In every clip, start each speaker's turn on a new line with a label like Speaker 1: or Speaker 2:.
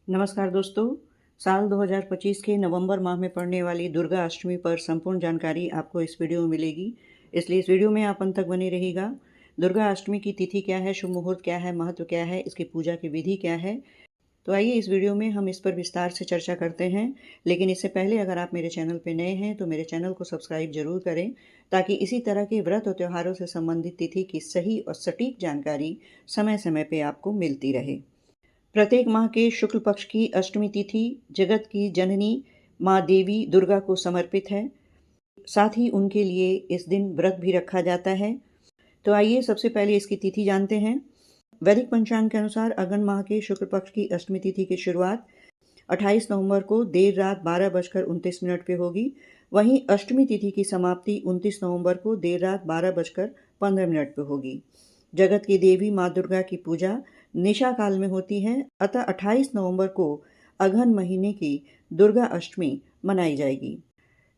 Speaker 1: नमस्कार दोस्तों। साल 2025 के नवंबर माह में पड़ने वाली दुर्गा अष्टमी पर संपूर्ण जानकारी आपको इस वीडियो में मिलेगी, इसलिए इस वीडियो में आप अंत तक बने रहिएगा। दुर्गा अष्टमी की तिथि क्या है, शुभ मुहूर्त क्या है, महत्व क्या है, इसकी पूजा की विधि क्या है, तो आइए इस वीडियो में हम इस पर विस्तार से चर्चा करते हैं। लेकिन इससे पहले अगर आप मेरे चैनल पर नए हैं तो मेरे चैनल को सब्सक्राइब जरूर करें, ताकि इसी तरह के व्रत और त्योहारों से संबंधित तिथि की सही और सटीक जानकारी समय समय पर आपको मिलती रहे। प्रत्येक माह के शुक्ल पक्ष की अष्टमी तिथि जगत की जननी माँ देवी दुर्गा को समर्पित है। साथ ही उनके लिए इस दिन व्रत भी रखा जाता है। तो आइए सबसे पहले इसकी तिथि जानते हैं। वैदिक पंचांग के अनुसार अगन माह के शुक्ल पक्ष की अष्टमी तिथि की शुरुआत 28 नवंबर को देर रात 12:29 पे होगी। वहीं अष्टमी तिथि की समाप्ति 29 नवंबर को देर रात 12:15 पे होगी। जगत की देवी माँ दुर्गा की पूजा निशा काल में होती है, अतः 28 नवंबर को अघन महीने की दुर्गा अष्टमी मनाई जाएगी।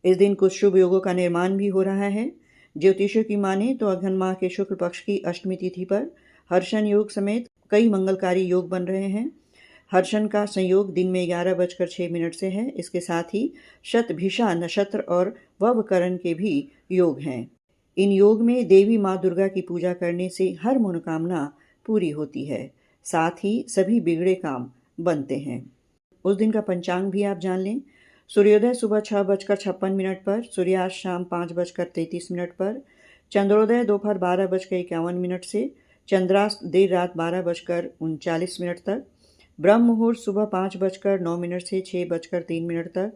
Speaker 1: इस दिन कुछ शुभ योगों का निर्माण भी हो रहा है। ज्योतिषियों की माने तो अघन माह के शुक्ल पक्ष की अष्टमी तिथि पर हर्षण योग समेत कई मंगलकारी योग बन रहे हैं। हर्षण का संयोग दिन में 11:06 से है। इसके साथ ही शतभिषा नक्षत्र और ववकरण के भी योग हैं। इन योग में देवी माँ दुर्गा की पूजा करने से हर मनोकामना पूरी होती है, साथ ही सभी बिगड़े काम बनते हैं। उस दिन का पंचांग भी आप जान लें। सूर्योदय सुबह 6:56 पर, सूर्यास्त शाम 5:33 पर, चंद्रोदय दोपहर 12:51 से, चंद्रास्त देर रात 12:39 तक, ब्रह्म मुहूर्त सुबह 5:09 से 6:03 तक,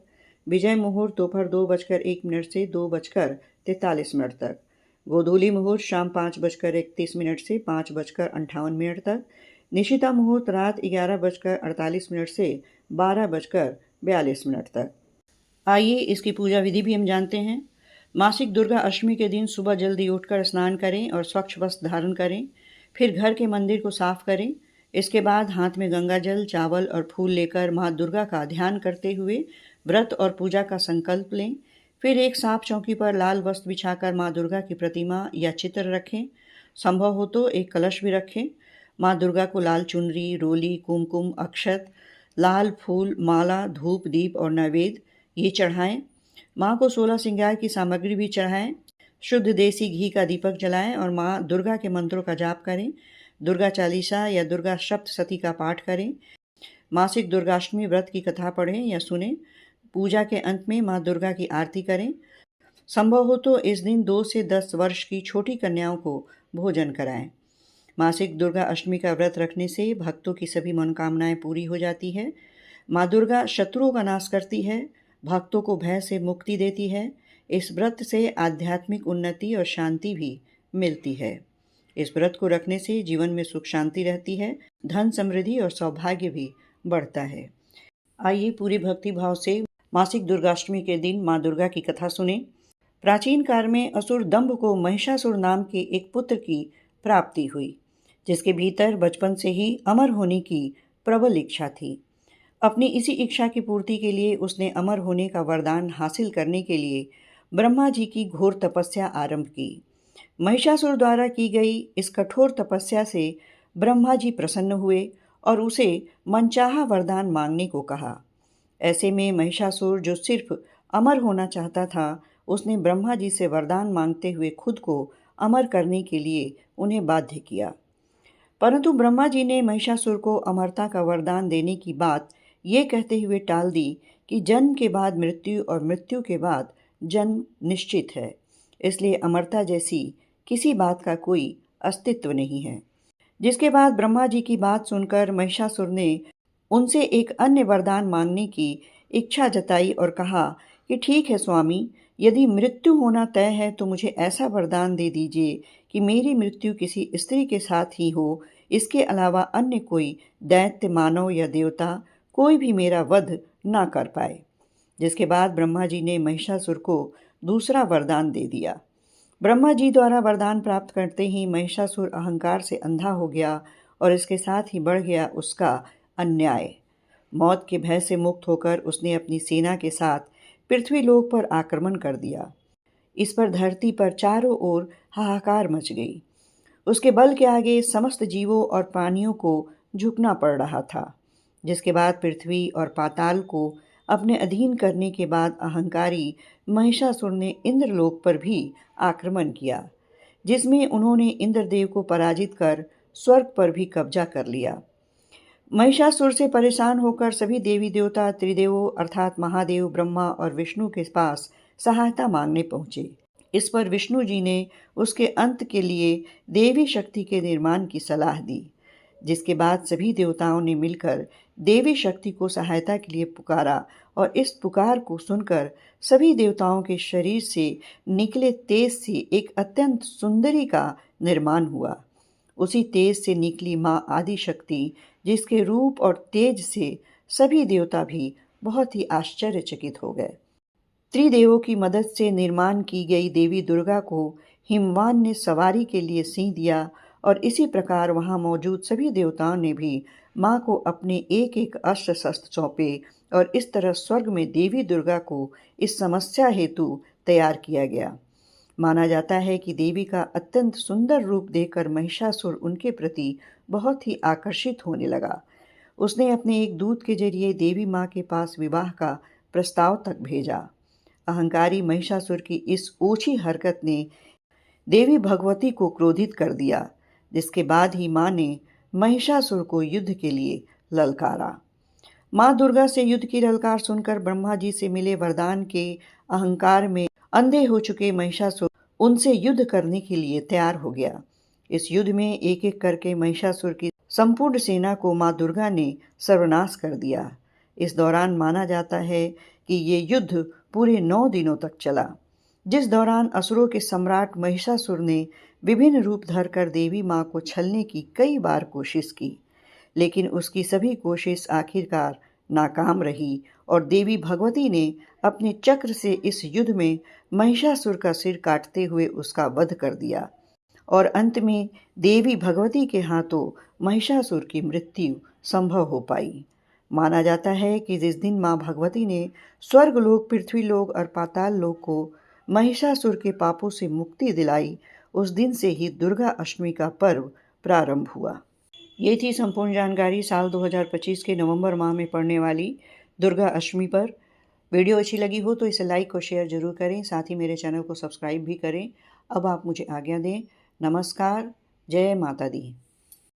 Speaker 1: विजय मुहूर्त दोपहर 2:01 से 2:43 तक, गोधूली मुहूर्त शाम 5:31 से 5:58 तक, निशिता मुहूर्त रात 11:48 से 12:42 तक। आइए इसकी पूजा विधि भी हम जानते हैं। मासिक दुर्गा अष्टमी के दिन सुबह जल्दी उठकर स्नान करें और स्वच्छ वस्त्र धारण करें। फिर घर के मंदिर को साफ करें। इसके बाद हाथ में गंगा जल, चावल और फूल लेकर माँ दुर्गा का ध्यान करते हुए व्रत और पूजा का संकल्प लें। फिर एक साफ चौकी पर लाल वस्त्र बिछाकर माँ दुर्गा की प्रतिमा या चित्र रखें। संभव हो तो एक कलश भी रखें। माँ दुर्गा को लाल चुनरी, रोली, कुमकुम, अक्षत, लाल फूल, माला, धूप, दीप और नैवेद्य ये चढ़ाएं। माँ को 16 श्रृंगार की सामग्री भी चढ़ाएं। शुद्ध देसी घी का दीपक जलाएं और माँ दुर्गा के मंत्रों का जाप करें। दुर्गा चालीसा या दुर्गा सप्तशती का पाठ करें। मासिक दुर्गाष्टमी व्रत की कथा पढ़ें या सुनें। पूजा के अंत में माँ दुर्गा की आरती करें। संभव हो तो इस दिन 2 से 10 वर्ष की छोटी कन्याओं को भोजन कराएं। मासिक दुर्गा अष्टमी का व्रत रखने से भक्तों की सभी मनोकामनाएं पूरी हो जाती है। माँ दुर्गा शत्रुओं का नाश करती है, भक्तों को भय से मुक्ति देती है। इस व्रत से आध्यात्मिक उन्नति और शांति भी मिलती है। इस व्रत को रखने से जीवन में सुख शांति रहती है, धन समृद्धि और सौभाग्य भी बढ़ता है। आइए पूरी भक्ति भाव से मासिक दुर्गाष्टमी के दिन माँ दुर्गा की कथा सुने। प्राचीन काल में असुर दंभ को महिषासुर नाम के एक पुत्र की प्राप्ति हुई, जिसके भीतर बचपन से ही अमर होने की प्रबल इच्छा थी। अपनी इसी इच्छा की पूर्ति के लिए उसने अमर होने का वरदान हासिल करने के लिए ब्रह्मा जी की घोर तपस्या आरंभ की। महिषासुर द्वारा की गई इस कठोर तपस्या से ब्रह्मा जी प्रसन्न हुए और उसे मनचाहा वरदान मांगने को कहा। ऐसे में महिषासुर, जो सिर्फ अमर होना चाहता था, उसने ब्रह्मा जी से वरदान मांगते हुए खुद को अमर करने के लिए उन्हें बाध्य किया। परंतु ब्रह्मा जी ने महिषासुर को अमरता का वरदान देने की बात ये कहते हुए टाल दी कि जन्म के बाद मृत्यु और मृत्यु के बाद जन्म निश्चित है, इसलिए अमरता जैसी किसी बात का कोई अस्तित्व नहीं है। जिसके बाद ब्रह्मा जी की बात सुनकर महिषासुर ने उनसे एक अन्य वरदान मांगने की इच्छा जताई और कहा कि ठीक है स्वामी, यदि मृत्यु होना तय है तो मुझे ऐसा वरदान दे दीजिए कि मेरी मृत्यु किसी स्त्री के साथ ही हो। इसके अलावा अन्य कोई दैत्य, मानव या देवता कोई भी मेरा वध ना कर पाए। जिसके बाद ब्रह्मा जी ने महिषासुर को दूसरा वरदान दे दिया। ब्रह्मा जी द्वारा वरदान प्राप्त करते ही महिषासुर अहंकार से अंधा हो गया और इसके साथ ही बढ़ गया उसका अन्याय। मौत के भय से मुक्त होकर उसने अपनी सेना के साथ पृथ्वीलोक पर आक्रमण कर दिया। इस पर धरती पर चारों ओर हाहाकार मच गई। उसके बल के आगे समस्त जीवों और प्राणियों को झुकना पड़ रहा था। जिसके बाद पृथ्वी और पाताल को अपने अधीन करने के बाद अहंकारी महिषासुर ने इंद्रलोक पर भी आक्रमण किया, जिसमें उन्होंने इंद्रदेव को पराजित कर स्वर्ग पर भी कब्जा कर लिया। महिषासुर से परेशान होकर सभी देवी देवता त्रिदेवों अर्थात महादेव, ब्रह्मा और विष्णु के पास सहायता मांगने पहुंचे। इस पर विष्णु जी ने उसके अंत के लिए देवी शक्ति के निर्माण की सलाह दी, जिसके बाद सभी देवताओं ने मिलकर देवी शक्ति को सहायता के लिए पुकारा और इस पुकार को सुनकर सभी देवताओं के शरीर से निकले तेज से एक अत्यंत सुंदरी का निर्माण हुआ। उसी तेज से निकली माँ आदिशक्ति, जिसके रूप और तेज से सभी देवता भी बहुत ही आश्चर्यचकित हो गए। त्रिदेवों की मदद से निर्माण की गई देवी दुर्गा को हिमवान ने सवारी के लिए सिंह दिया और इसी प्रकार वहां मौजूद सभी देवताओं ने भी मां को अपने एक एक अस्त्र शस्त्र सौंपे और इस तरह स्वर्ग में देवी दुर्गा को इस समस्या हेतु तैयार किया गया। माना जाता है कि देवी का अत्यंत सुंदर रूप देखकर महिषासुर उनके प्रति बहुत ही आकर्षित होने लगा। उसने अपने एक दूत के जरिए देवी माँ के पास विवाह का प्रस्ताव तक भेजा। अहंकारी महिषासुर की इस ओछी हरकत ने देवी भगवती को क्रोधित कर दिया, जिसके बाद ही माँ ने महिषासुर को युद्ध के लिए ललकारा। माँ दुर्गा से युद्ध की ललकार सुनकर ब्रह्मा जी से मिले वरदान के अहंकार में अंधे हो चुके महिषासुर उनसे युद्ध करने के लिए तैयार हो गया। इस युद्ध में एक एक करके महिषासुर की संपूर्ण सेना को माँ दुर्गा ने सर्वनाश कर दिया। इस दौरान माना जाता है कि ये युद्ध पूरे 9 दिनों तक चला, जिस दौरान असुरों के सम्राट महिषासुर ने विभिन्न रूप धरकर देवी माँ को छलने की कई बार कोशिश की, लेकिन उसकी सभी कोशिश आखिरकार नाकाम रही और देवी भगवती ने अपने चक्र से इस युद्ध में महिषासुर का सिर काटते हुए उसका वध कर दिया और अंत में देवी भगवती के हाथों महिषासुर की मृत्यु संभव हो पाई। माना जाता है कि जिस दिन माँ भगवती ने स्वर्गलोक, पृथ्वीलोक और पाताल लोक को महिषासुर के पापों से मुक्ति दिलाई, उस दिन से ही दुर्गा अष्टमी का पर्व प्रारंभ हुआ। ये थी संपूर्ण जानकारी साल 2025 के नवंबर माह में पड़ने वाली दुर्गा अष्टमी पर। वीडियो अच्छी लगी हो तो इसे लाइक और शेयर जरूर करें, साथ ही मेरे चैनल को सब्सक्राइब भी करें। अब आप मुझे आज्ञा दें। नमस्कार। जय माता दी।